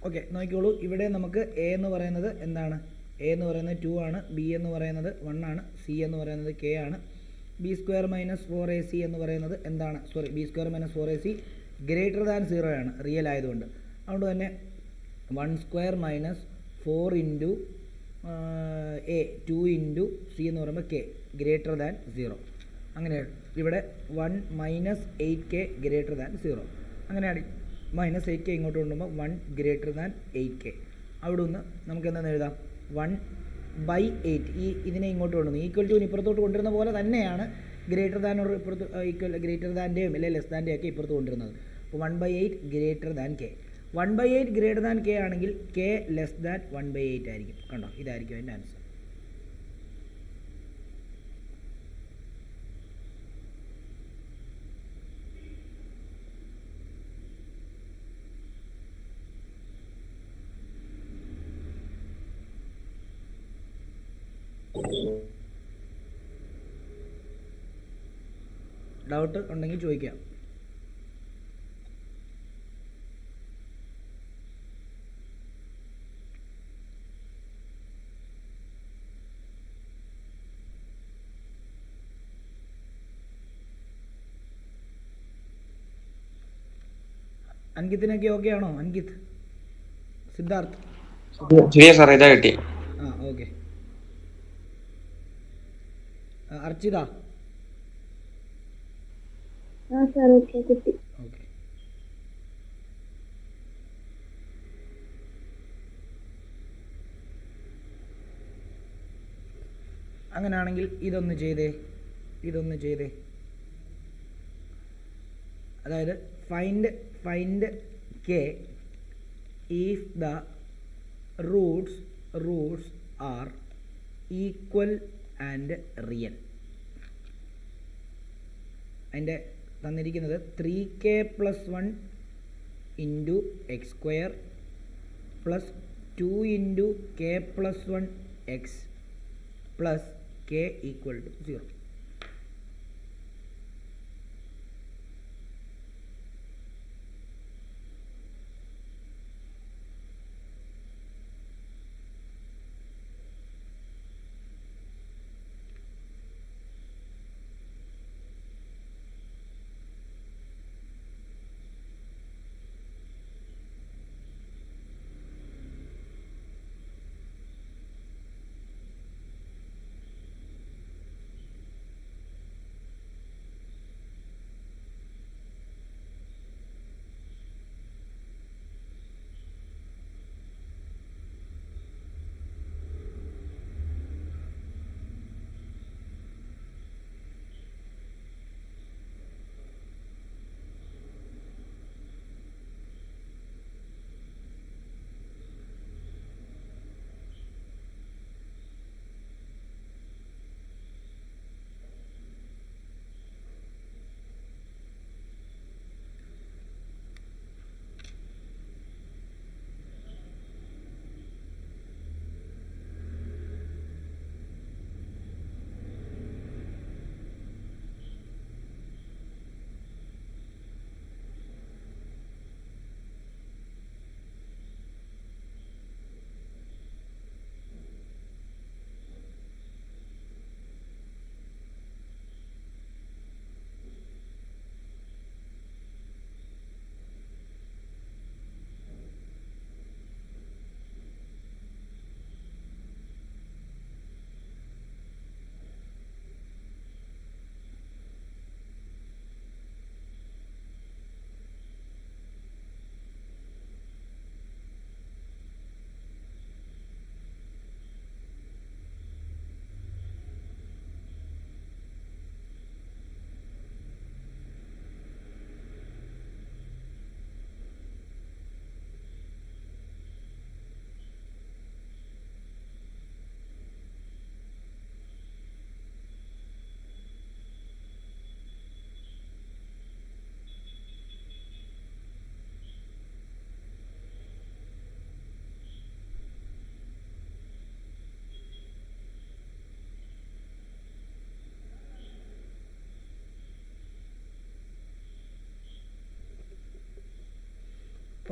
ഓക്കെ, നോക്കിക്കോളൂ. ഇവിടെ നമുക്ക് എ എന്ന് പറയുന്നത് എന്താണ്? എ എന്ന് പറയുന്നത് 2 ആണ്, ബി എന്ന് പറയുന്നത് 1 ആണ്, സി എന്ന് പറയുന്നത് കെ ആണ്. ബി സ്ക്വയർ മൈനസ് 4ac എന്ന് പറയുന്നത് എന്താണ്? Sorry, B square minus 4ac greater than 0 ആണ്, റിയൽ ആയതുകൊണ്ട്. അതുകൊണ്ട് തന്നെ 1 square minus 4 into A 2 into C എന്ന് പറയുമ്പോൾ കെ ഗ്രേറ്റർ ദാൻ 0. അങ്ങനെയാണ് ഇവിടെ 1 മൈനസ് 8k ഗ്രേറ്റർ ദാൻ 0. അങ്ങനെയാണ് മൈനസ് 8k ഇങ്ങോട്ട് കൊണ്ടുപോകുമ്പോൾ 1 ഗ്രേറ്റർ ദാൻ 8k. അവിടെ നിന്ന് നമുക്ക് എന്താണെന്ന് എഴുതാം? 1/8. ഇതിനെ ഇങ്ങോട്ട് കൊണ്ടുവന്നു ഈക്വൽ ടു ഇപ്പുറത്തോട്ട് കൊണ്ടുവരുന്ന പോലെ തന്നെയാണ് ഗ്രേറ്റർ ദാൻ ഒരു ഇപ്പുറത്ത് ഈക്വൽ ഗ്രേറ്റർ ദാൻ്റെയും അല്ലെങ്കിൽ ലെസ് ദാൻ്റെയും ഒക്കെ ഇപ്പുറത്ത് കൊണ്ടുവരുന്നത്. അപ്പോൾ 1/8 greater than K. 1/8 greater than K ആണെങ്കിൽ കെ ലെസ് ദാൻ 1/8 ആയിരിക്കും. കണ്ടോ, ഇതായിരിക്കും അതിൻ്റെ ആൻസർ. ഡൗട്ട് ഉണ്ടെങ്കിൽ ചോദിക്കാം. അൻകിത്തിനൊക്കെ ഓക്കെ ആണോ? അൻകിത്ത്, സിദ്ധാർത്ഥ്? ശരിയാ സാർ, ഇതാ കിട്ടി. ആ, ഓക്കെ. അർച്ചിത? ഓക്കെ. അങ്ങനെയാണെങ്കിൽ ഇതൊന്ന് ചെയ്തേ. അതായത് find K if the roots are equal and real. അതിൻ്റെ തന്നിരിക്കുന്നത് 3k + 1 into X square plus 2 into k + 1 X plus k = 0.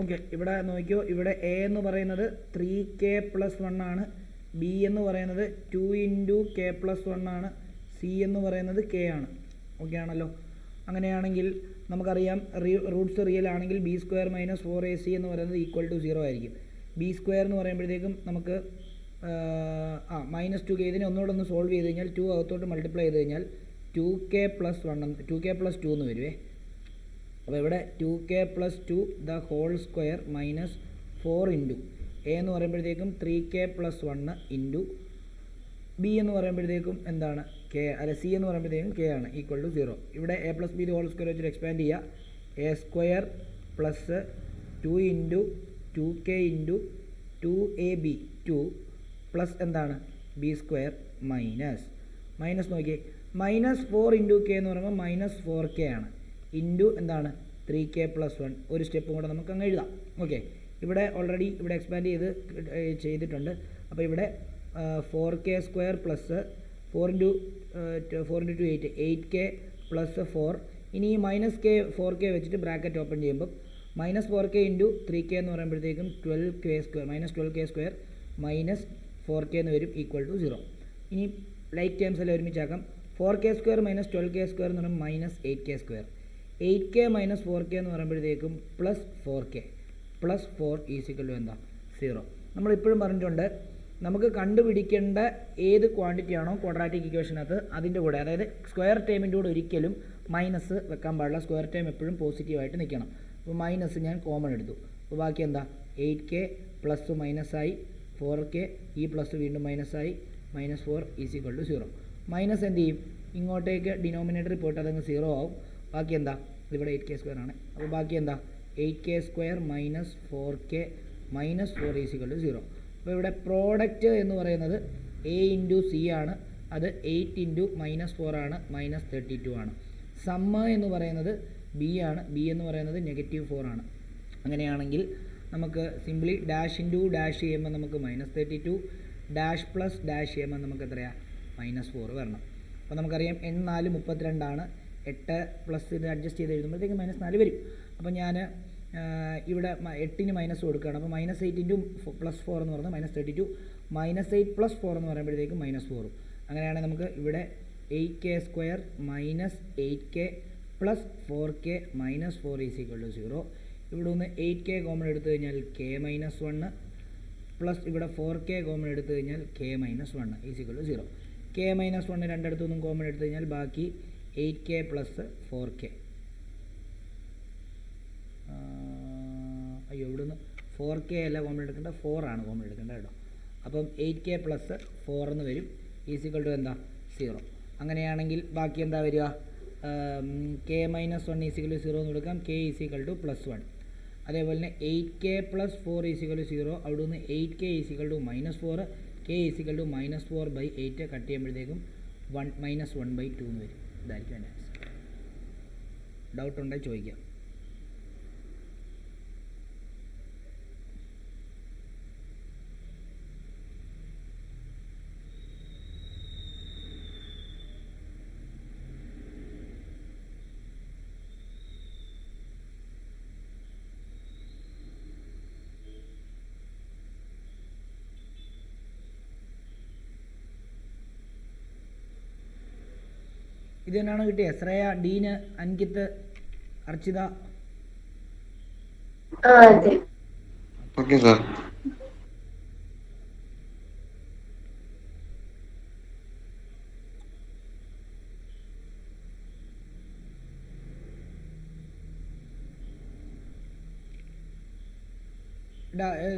Okay, ഇവിടെ നോക്കിയോ, ഇവിടെ എ എന്ന് പറയുന്നത് 3k+1 ആണ്, ബി എന്ന് പറയുന്നത് 2 × k+1 ആണ്, സി എന്ന് പറയുന്നത് കെ ആണ്. ഓക്കെ ആണല്ലോ. അങ്ങനെയാണെങ്കിൽ നമുക്കറിയാം റൂട്ട്സ് റിയൽ ആണെങ്കിൽ b² - 4ac എന്ന് പറയുന്നത് =0 ആയിരിക്കും. b² എന്ന് പറയുമ്പോഴത്തേക്കും നമുക്ക് -2k, ഇതിനെ ഒന്നുകൂടെ ഒന്ന് സോൾവ് ചെയ്ത് കഴിഞ്ഞാൽ 2 അകത്തോട്ട് മൾട്ടിപ്ലൈ ചെയ്ത് കഴിഞ്ഞാൽ 2k+2 എന്ന് വരുവേ. അപ്പോൾ ഇവിടെ 2k+2 the whole square -4 into A എന്ന് പറയുമ്പോഴത്തേക്കും 3k+1 ഇൻറ്റു ബി എന്ന് പറയുമ്പോഴത്തേക്കും എന്താണ് കെ, അല്ല സി എന്ന് പറയുമ്പോഴത്തേക്കും കെ ആണ്, =0. ഇവിടെ a+b ഹോൾ സ്ക്വയർ വെച്ചിട്ട് എക്സ്പാൻഡ് ചെയ്യുക. a² + 2 into 2k into 2ab 2 plus എന്താണ് b² മൈനസ് നോക്കിയേ -4 ഇൻറ്റു കെ എന്ന് പറയുമ്പോൾ -4k ആണ്, ഇൻറ്റു എന്താണ് 3k+1. ഒരു സ്റ്റെപ്പും കൂടെ നമുക്ക് അങ്ങ് എഴുതാം. ഓക്കെ, ഇവിടെ ഓൾറെഡി ഇവിടെ എക്സ്പാൻഡ് ചെയ്തിട്ടുണ്ട്. അപ്പോൾ ഇവിടെ 4k² plus 4 into 2 8k plus 4. ഇനി ഈ -4k വെച്ചിട്ട് ബ്രാക്കറ്റ് ഓപ്പൺ ചെയ്യുമ്പോൾ -4k ഇൻറ്റു 3k എന്ന് പറയുമ്പോഴത്തേക്കും 12k² -12k² -4k എന്ന് വരും, =0. ഇനി ലൈക്ക് ടേംസ് എല്ലാം ഒരുമിച്ചാക്കാം. 4k² - 12k² എന്ന് പറയുമ്പോൾ -8k². 8k - 4k എന്ന് പറയുമ്പോഴത്തേക്കും +4k +4 = എന്താ 0. നമ്മളിപ്പോഴും പറഞ്ഞിട്ടുണ്ട്, നമുക്ക് കണ്ടുപിടിക്കേണ്ട ഏത് ക്വാണ്ടിറ്റി ആണോ ക്വാഡ്രാറ്റിക് ഇക്വേഷനകത്ത് അതിൻ്റെ കൂടെ, അതായത് സ്ക്വയർ ടേമിൻ്റെ കൂടെ ഒരിക്കലും മൈനസ് വെക്കാൻ പാടില്ല. സ്ക്വയർ ടേം എപ്പോഴും പോസിറ്റീവായിട്ട് നിൽക്കണം. അപ്പോൾ മൈനസ് ഞാൻ കോമൺ എടുത്തു. അപ്പോൾ ബാക്കി എന്താ 8k പ്ലസ് മൈനസായി 4k, ഈ പ്ലസ് വീണ്ടും മൈനസായി -4 = 0. മൈനസ് എന്ത് ചെയ്യും, ഇങ്ങോട്ടേക്ക് ഡിനോമിനേറ്ററിൽ പോയിട്ട് അതങ്ങ് 0 ആവും. ബാക്കി എന്താ, ഇവിടെ 8k² ആണ്. അപ്പോൾ ബാക്കി എന്താ 8k² - 4k -4 = 0. അപ്പോൾ ഇവിടെ പ്രോഡക്റ്റ് എന്ന് പറയുന്നത് a ഇൻറ്റു സി ആണ്, അത് 8 ഇൻറ്റു -4 ആണ്, -32 ആണ്. സമ്മ് എന്ന് പറയുന്നത് ബി ആണ്, ബി എന്ന് പറയുന്നത് -4 ആണ്. അങ്ങനെയാണെങ്കിൽ നമുക്ക് സിംപ്ലി ഡാഷ് ഇൻറ്റു ഡാഷ് ചെയ്യുമ്പോൾ നമുക്ക് -32, ഡാഷ് പ്ലസ് ഡാഷ് ചെയ്യുമ്പോൾ നമുക്ക് എത്രയാണ് -4 വരണം. അപ്പോൾ നമുക്കറിയാം n4 32 ആണ്, 8 പ്ലസ് ഇത് അഡ്ജസ്റ്റ് ചെയ്ത് എഴുതുമ്പോഴത്തേക്ക് -4 വരും. അപ്പോൾ ഞാൻ ഇവിടെ 8ന് മൈനസ് കൊടുക്കുകയാണ്. അപ്പോൾ -8 ഇൻറ്റു +4 എന്ന് പറയുന്നത് -32, -8 + 4 എന്ന് പറയുമ്പോഴത്തേക്കും -4. അങ്ങനെയാണെങ്കിൽ നമുക്ക് ഇവിടെ 8k² - 8k + 4k -4 = 0. ഇവിടെ ഒന്ന് 8k കോമൺ എടുത്തു കഴിഞ്ഞാൽ k - 1 പ്ലസ് ഇവിടെ 4k കോമൺ എടുത്തു കഴിഞ്ഞാൽ k - 1 = 0. k - 1 രണ്ടിടത്തുനിന്നും കോമൺ എടുത്തു കഴിഞ്ഞാൽ ബാക്കി 8k + 4k. അയ്യോ, ഇവിടുന്ന് 4k അല്ല കോമൺ എടുക്കേണ്ട, 4 ആണ് കോമൺ എടുക്കേണ്ടത് കേട്ടോ. അപ്പം 8k + 4 എന്ന് വരും, = എന്താ 0. അങ്ങനെയാണെങ്കിൽ ബാക്കി എന്താ വരിക, k - 1 = 0 എന്ന് കൊടുക്കാം, k = +1. അതേപോലെ തന്നെ 8k + 4 = 0. അവിടെ നിന്ന് 8k - 4, k = -4/8 കട്ട് ചെയ്യുമ്പോഴത്തേക്കും -1/2 എന്ന് വരും. ഇതായിരിക്കും എൻ്റെ ആൻസർ. ഡൗട്ട് ഉണ്ടെങ്കിൽ ചോദിക്കാം. ഇത് തന്നെയാണ് കിട്ടിയത്. ശ്രേയ, ഡീന്, അൻകിത്ത്, അർച്ചിത. Okay sir.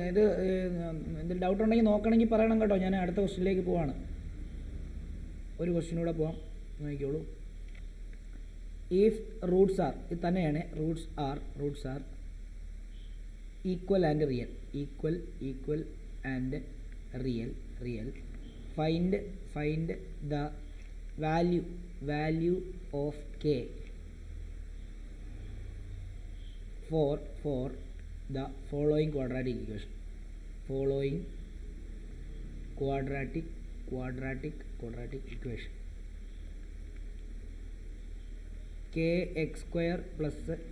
ഇത് എന്തെങ്കിലും ഡൗട്ട് ഉണ്ടെങ്കിൽ നോക്കണമെങ്കിൽ പറയണം കേട്ടോ. ഞാൻ അടുത്ത ക്വസ്റ്റ്യനിലേക്ക് പോവാണ്. ഒരു ക്വസ്റ്റ്യനൂടെ പോവാം, നോക്കിക്കോളൂ. ഇഫ് റൂട്ട്സ് ആർ, ഇത് തന്നെയാണ്, roots are equal and real, equal and real, find the value of k for the following quadratic equation. Quadratic equation. kx² +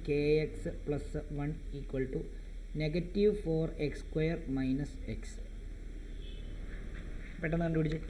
kx + 1 = -4x² minus X. പെട്ടെന്ന് കണ്ടുപിടിച്ച്.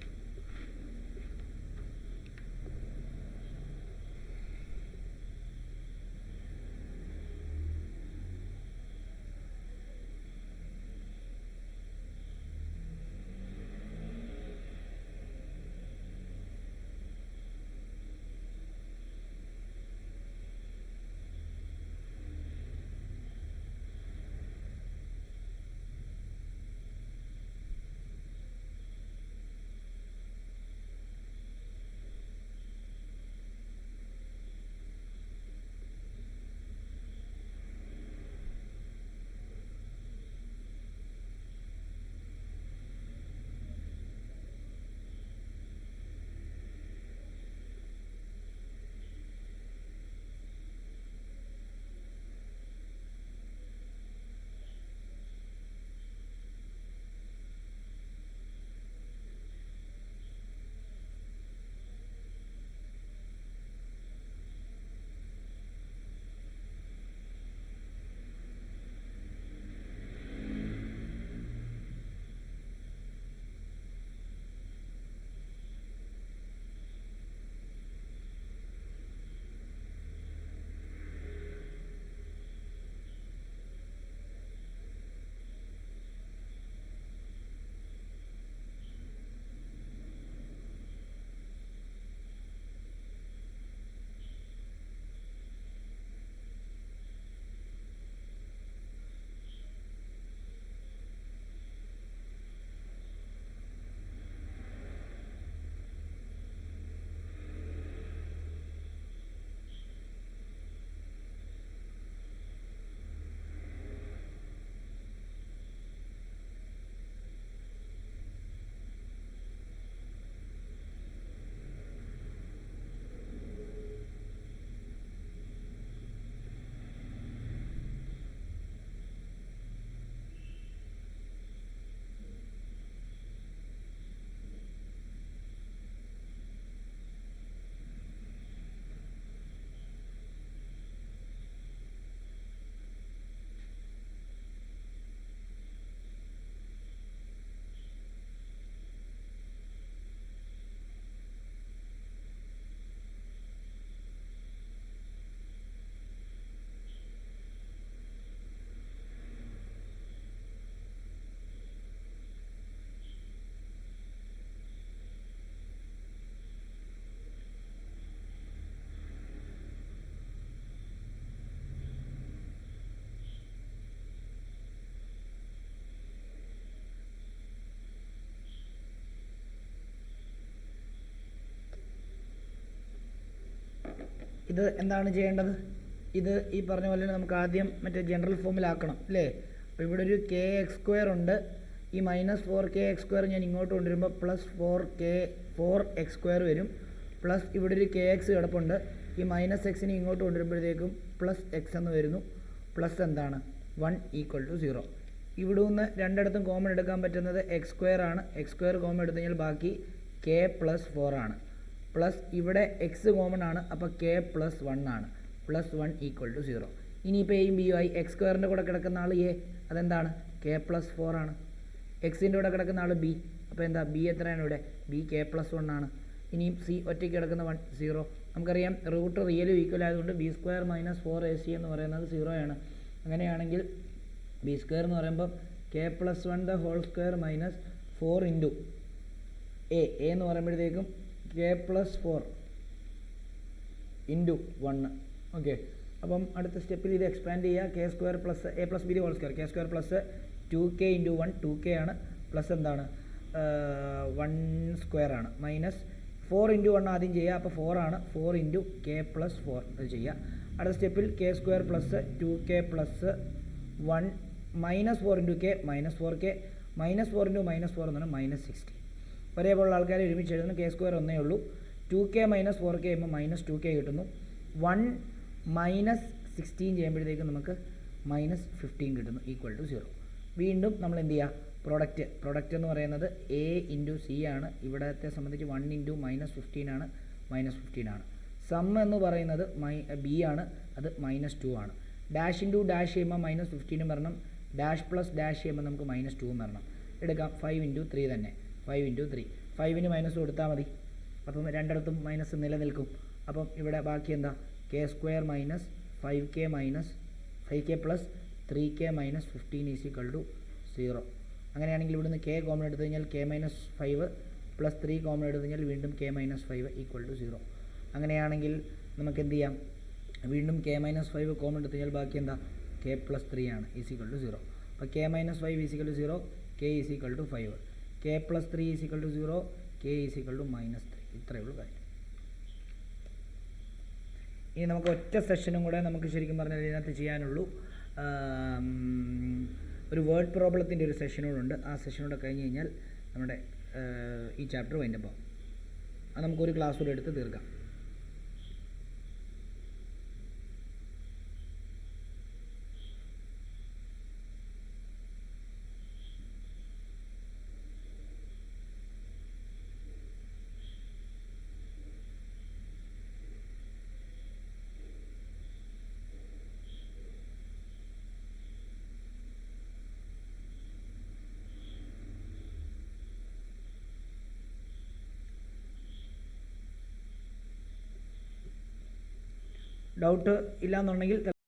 ഇത് എന്താണ് ചെയ്യേണ്ടത്? ഇത് ഈ പറഞ്ഞ പോലെ നമുക്ക് ആദ്യം മറ്റേ ജനറൽ ഫോമിലാക്കണം അല്ലേ? അപ്പോൾ ഇവിടെ ഒരു kx² ഉണ്ട്. ഈ -4kx² ഞാൻ ഇങ്ങോട്ട് കൊണ്ടുവരുമ്പോൾ +4x² വരും. പ്ലസ് ഇവിടെ ഒരു kx കിടപ്പുണ്ട്. ഈ -x ഇങ്ങോട്ട് കൊണ്ടുവരുമ്പോഴത്തേക്കും +x എന്ന് വരുന്നു. പ്ലസ് എന്താണ് 1 = 0. ഇവിടെ നിന്ന് രണ്ടിടത്തും കോമൺ എടുക്കാൻ പറ്റുന്നത് x² ആണ്. x² കോമൺ എടുത്തു കഴിഞ്ഞാൽ ബാക്കി k + 4 ആണ്. പ്ലസ് ഇവിടെ x കോമൺ ആണ്. അപ്പോൾ k + 1 ആണ്. +1 = 0. ഇനിയിപ്പോൾ എയും ബിയും ആയി. x² കൂടെ കിടക്കുന്ന ആൾ a, അതെന്താണ് k + 4 ആണ്. എക്സിൻ്റെ കൂടെ കിടക്കുന്ന ആൾ b, അപ്പോൾ എന്താ b എത്രയാണ് ഇവിടെ? b k + 1 ആണ്. ഇനിയും c ഒറ്റയ്ക്ക് കിടക്കുന്ന 1 0. നമുക്കറിയാം റൂട്ട് റിയലും ഈക്വൽ ആയതുകൊണ്ട് b² - 4ac എന്ന് പറയുന്നത് 0 ആണ്. അങ്ങനെയാണെങ്കിൽ b² എന്ന് പറയുമ്പോൾ k + 1 the whole square minus 4 into a എന്ന് പറയുമ്പോഴത്തേക്കും k + 4 into 1. ഓക്കെ, അപ്പം അടുത്ത സ്റ്റെപ്പിൽ ഇത് എക്സ്പാൻഡ് ചെയ്യുക. k² + a + b the whole square, k² + 2k into 1 2k ആണ്. പ്ലസ് എന്താണ് 1² ആണ്. മൈനസ് 4 into 1 ആദ്യം ചെയ്യുക. അപ്പോൾ 4 ആണ്. 4 into k + 4 അത് ചെയ്യുക. അടുത്ത സ്റ്റെപ്പിൽ k² + 2k + 1 -4 into k -4k -4 into -4 എന്ന് പറഞ്ഞാൽ -60. ഒരേപോലുള്ള ആൾക്കാരെ ഒരുമിച്ച് എഴുതുന്നു. k² ഒന്നേ ഉള്ളൂ. 2k - 4k ചെയ്യുമ്പോൾ -2k കിട്ടുന്നു. 1 - 16 ചെയ്യുമ്പോഴത്തേക്കും നമുക്ക് -15 കിട്ടുന്നു = 0. വീണ്ടും നമ്മൾ എന്ത് ചെയ്യുക? പ്രൊഡക്റ്റ് എന്ന് പറയുന്നത് a into c ആണ്. ഇവിടത്തെ സംബന്ധിച്ച് 1 into -15 ആണ്. -15 ആണ്. സം എന്ന് പറയുന്നത് b ആണ്. അത് -2 ആണ്. ഡാഷ് ഇൻറ്റു ഡാഷ് ചെയ്യുമ്പോൾ -15 വരണം. ഡാഷ് പ്ലസ് ഡാഷ് ചെയ്യുമ്പോൾ നമുക്ക് -2 വരണം. എടുക്കാം 5 × 3 തന്നെ, 5 × 3, 5-ന് മൈനസ് കൊടുത്താൽ മതി. അപ്പം രണ്ടിടത്തും മൈനസ് നിലനിൽക്കും. അപ്പം ഇവിടെ ബാക്കി എന്താ, k² minus 5k plus 3k minus 15 = 0. അങ്ങനെയാണെങ്കിൽ ഇവിടുന്ന് k കോമൺ എടുത്തു കഴിഞ്ഞാൽ k-5 പ്ലസ് 3 കോമൺ എടുത്തു കഴിഞ്ഞാൽ വീണ്ടും k-5 = 0. അങ്ങനെയാണെങ്കിൽ നമുക്ക് എന്ത് ചെയ്യാം, വീണ്ടും k-5 കോമൺ എടുത്തു കഴിഞ്ഞാൽ ബാക്കി എന്താ, k + 3 ആണ് = 0. അപ്പോൾ k-5 = 0, k = 5, k + 3 = 0, k = -3. ഇത്രയേ ഉള്ളൂ കാര്യം. ഇനി നമുക്ക് ഒറ്റ സെഷനും കൂടെ നമുക്ക് ശരിക്കും പറഞ്ഞാൽ ഇതിനകത്ത് ചെയ്യാനുള്ളൂ. ഒരു വേർഡ് പ്രോബ്ലത്തിൻ്റെ ഒരു സെഷനോടുണ്ട്. ആ സെഷനോടെ കഴിഞ്ഞ് കഴിഞ്ഞാൽ നമ്മുടെ ഈ ചാപ്റ്റർ വൈൻഡപ്പ് ആവും. അത് നമുക്കൊരു ക്ലാസ് കൂടെ എടുത്ത് തീർക്കാം. ഡൗട്ട് ഇല്ലയെന്നുണ്ടെങ്കിൽ